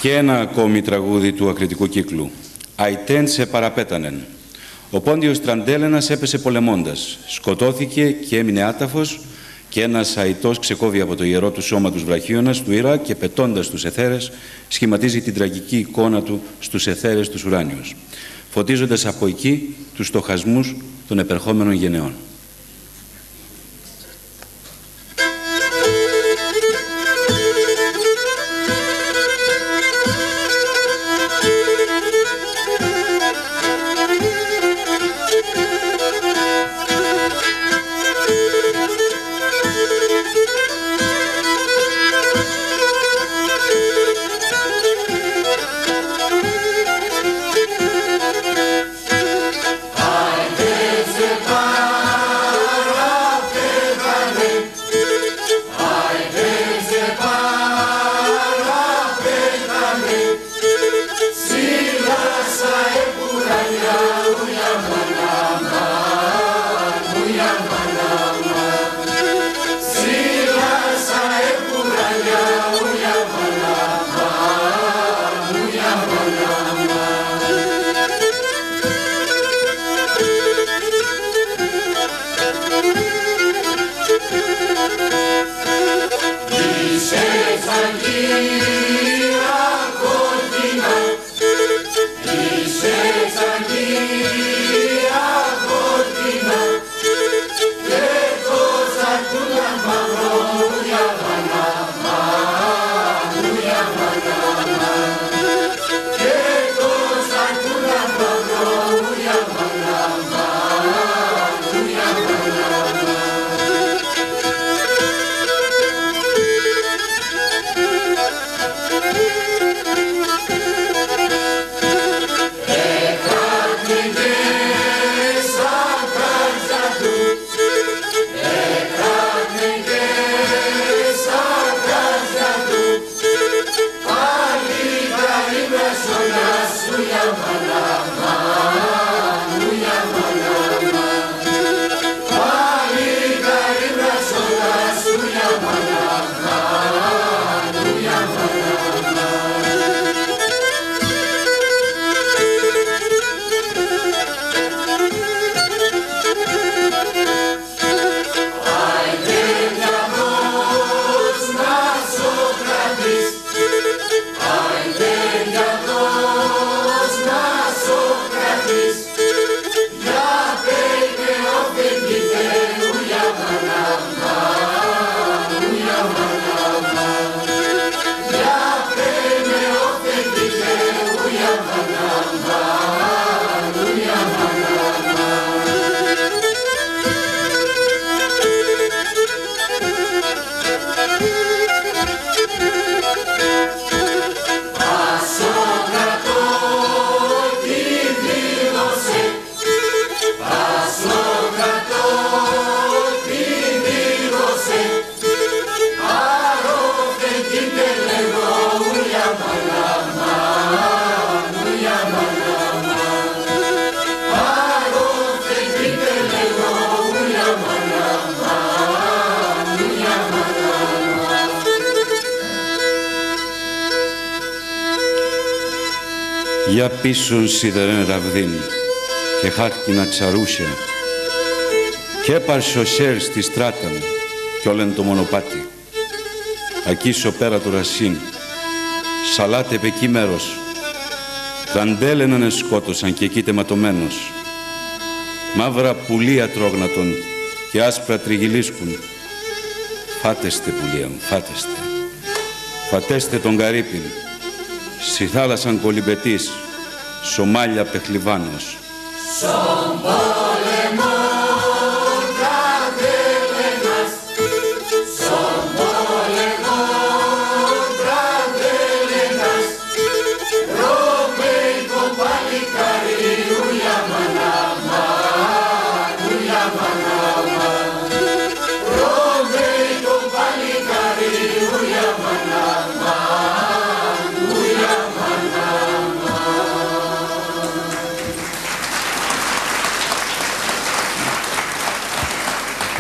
Και ένα ακόμη τραγούδι του ακριτικού κύκλου. «Αητέν σε παραπέτανεν». Ο Πόντιος Τραντέλαινας έπεσε πολεμώντας. Σκοτώθηκε και έμεινε άταφος και ένας αητός ξεκόβει από το ιερό του σώμα τους βραχίωνας του Ιράκ και πετώντας τους αιθέρες σχηματίζει την τραγική εικόνα του στους αιθέρες τους ουράνιους, φωτίζοντας από εκεί τους στοχασμούς των επερχόμενων γενεών. Για πίσον σιδερέν ραβδίν και χάρκινα ξαρούσια και έπαρσε ο σέρ στη στράταν κι όλεν το μονοπάτι. Ακίσο πέρα του ρασίν, σαλάτε επ' εκεί μέρος, Τραντέλαιναν σκότωσαν και εκεί τεματωμένος. Μαύρα πουλία τρόγνατον και άσπρα τριγυλίσκουν. Φάτεστε πουλία μου, φάτεστε. Φατέστε τον Καρύπιν, στη θάλασσαν κολυμπετής, σομάλια πεχλιβάνος. Στον πόλεμο Τραντέλαινας, στον πόλεμο Τραντέλαινας, Ρωμαϊκό παλικάρι, ουλιά μανάμα, ουλιά μανάμα. Ρωμαϊκό παλικάρι, ουλιά μανάμα, ουλιά μανάμα.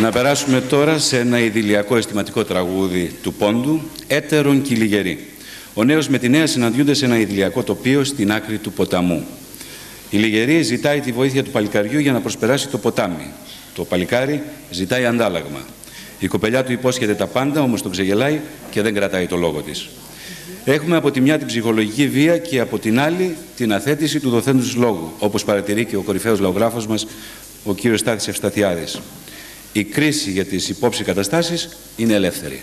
Να περάσουμε τώρα σε ένα ιδηλιακό αισθηματικό τραγούδι του Πόντου, «Έτερον Κιλιγερή». Ο νέος με τη νέα συναντιούνται σε ένα ιδηλιακό τοπίο στην άκρη του ποταμού. Η Λιγερή ζητάει τη βοήθεια του παλικαριού για να προσπεράσει το ποτάμι. Το παλικάρι ζητάει αντάλλαγμα. Η κοπελιά του υπόσχεται τα πάντα, όμως τον ξεγελάει και δεν κρατάει το λόγο της. Έχουμε από τη μια την ψυχολογική βία και από την άλλη την αθέτηση του δοθέντους λόγου, όπως παρατηρεί και ο κορυφαίος λαογράφος μας, ο κύριος Στάθης Ευσταθιάδης. Η κρίση για τις υπόψη καταστάσεις είναι ελεύθερη.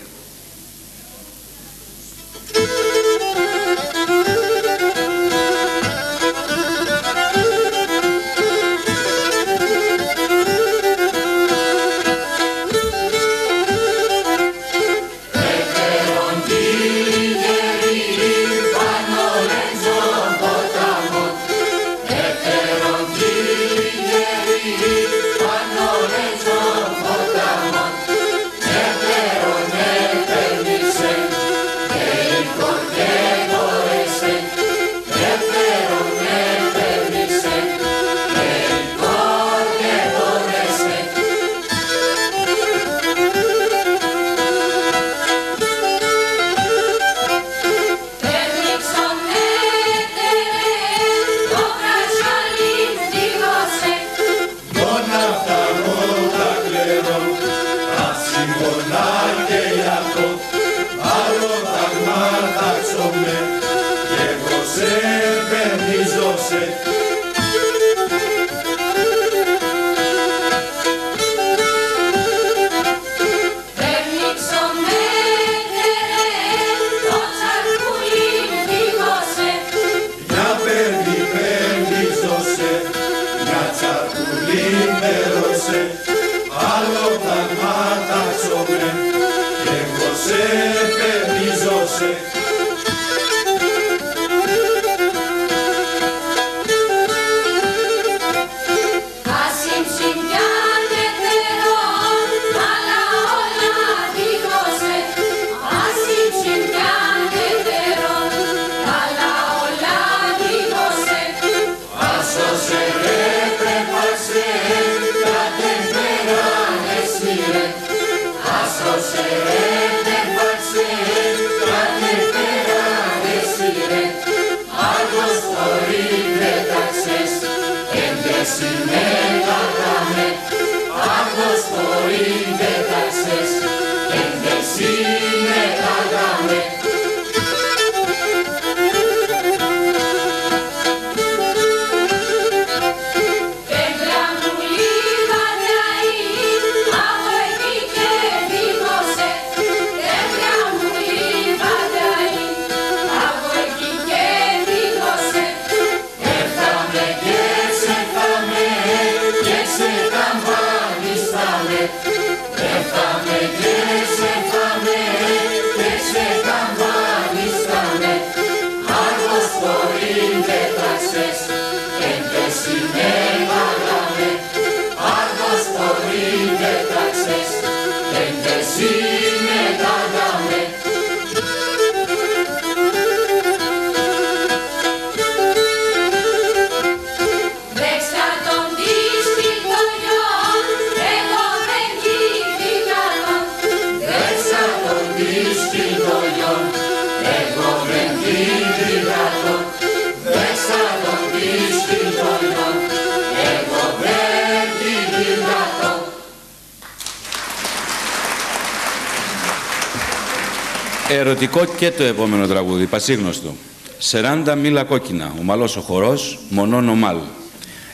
Ερωτικό και το επόμενο τραγούδι, πασίγνωστο. 40 μήλα κόκκινα, ομαλός ο χορός, μονών ομάλ.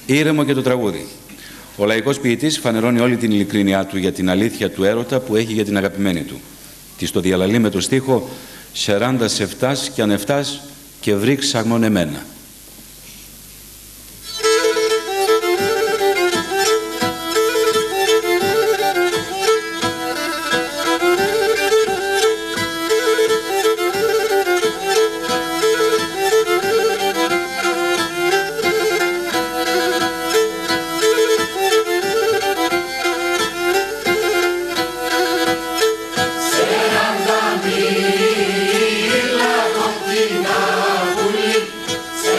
Ήρεμο και το τραγούδι. Ο λαϊκός ποιητής φανερώνει όλη την ειλικρίνειά του για την αλήθεια του έρωτα που έχει για την αγαπημένη του. Της το διαλαλεί με το στίχο «40 σε φτάς κι αν εφτάς και βρήξ αγμόν εμένα». Σε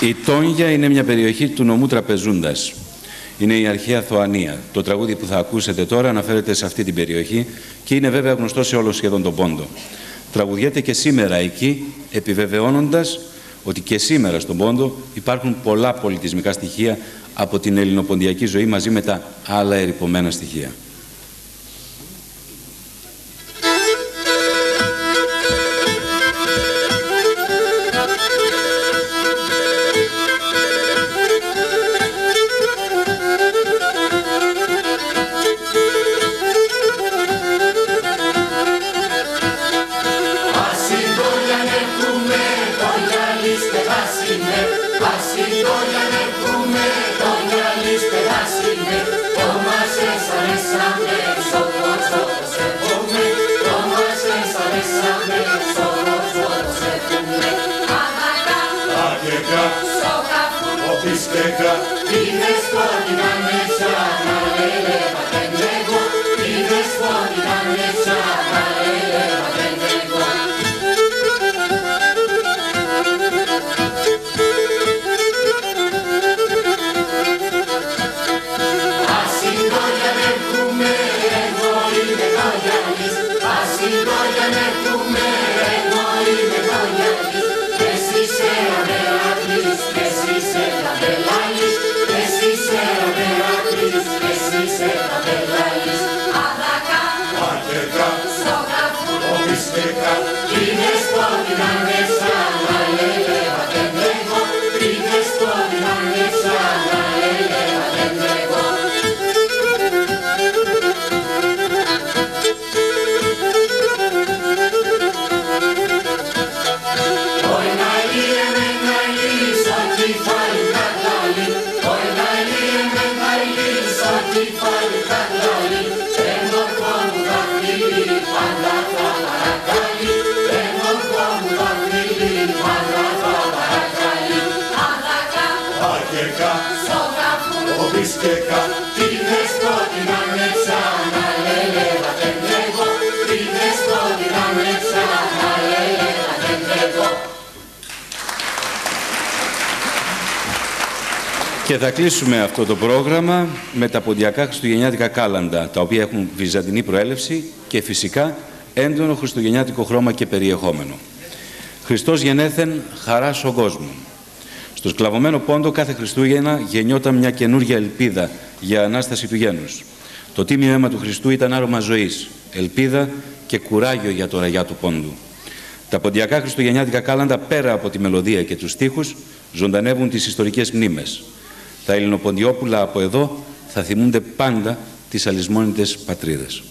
Η Τόνια είναι μια περιοχή του νομού Τραπεζούντας. Είναι η αρχαία Θωανία. Το τραγούδι που θα ακούσετε τώρα αναφέρεται σε αυτή την περιοχή και είναι βέβαια γνωστό σε όλο σχεδόν τον Πόντο. Τραγουδιέται και σήμερα εκεί, επιβεβαιώνοντας ότι και σήμερα στον Πόντο υπάρχουν πολλά πολιτισμικά στοιχεία από την ελληνοποντιακή ζωή μαζί με τα άλλα ερειπωμένα στοιχεία. Και θα κλείσουμε αυτό το πρόγραμμα με τα ποντιακά χριστουγεννιάτικα κάλαντα, τα οποία έχουν βυζαντινή προέλευση και φυσικά έντονο χριστουγεννιάτικο χρώμα και περιεχόμενο. Χριστός γενέθεν χαρά στον κόσμο. Στο σκλαβωμένο πόντο κάθε Χριστούγεννα γεννιόταν μια καινούργια ελπίδα για Ανάσταση του γένους. Το τίμιο αίμα του Χριστού ήταν άρωμα ζωής, ελπίδα και κουράγιο για το ραγιά του πόντου. Τα ποντιακά χριστουγεννιάτικα κάλαντα, πέρα από τη μελωδία και τους στίχους, ζωντανεύουν τις ιστορικές μνήμες. Τα Ελληνοποντιόπουλα από εδώ θα θυμούνται πάντα τις αλυσμόνητες πατρίδες.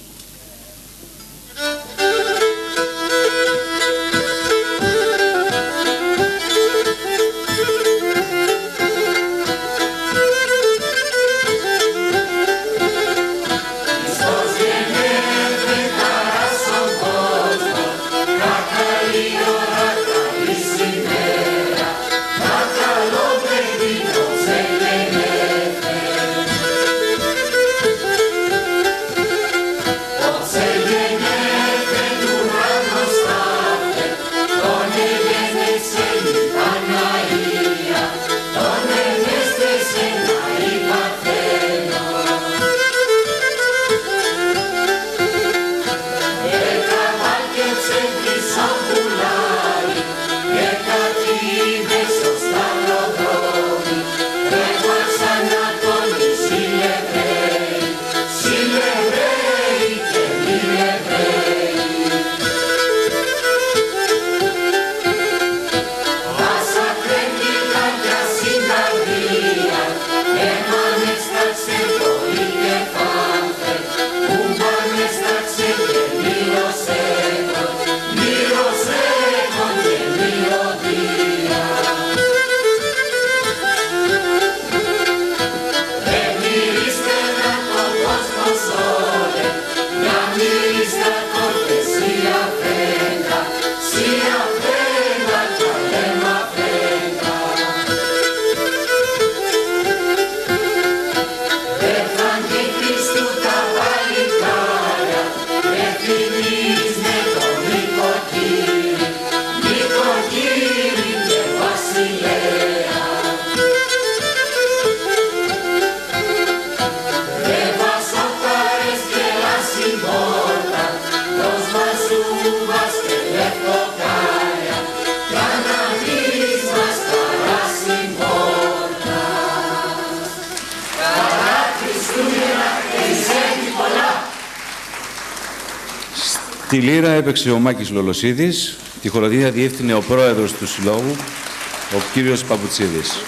Τη λύρα έπαιξε ο Μάκης Λολοσίδης, τη χοροδία διεύθυνε ο πρόεδρος του Συλλόγου, ο κύριος Παπουτσίδης.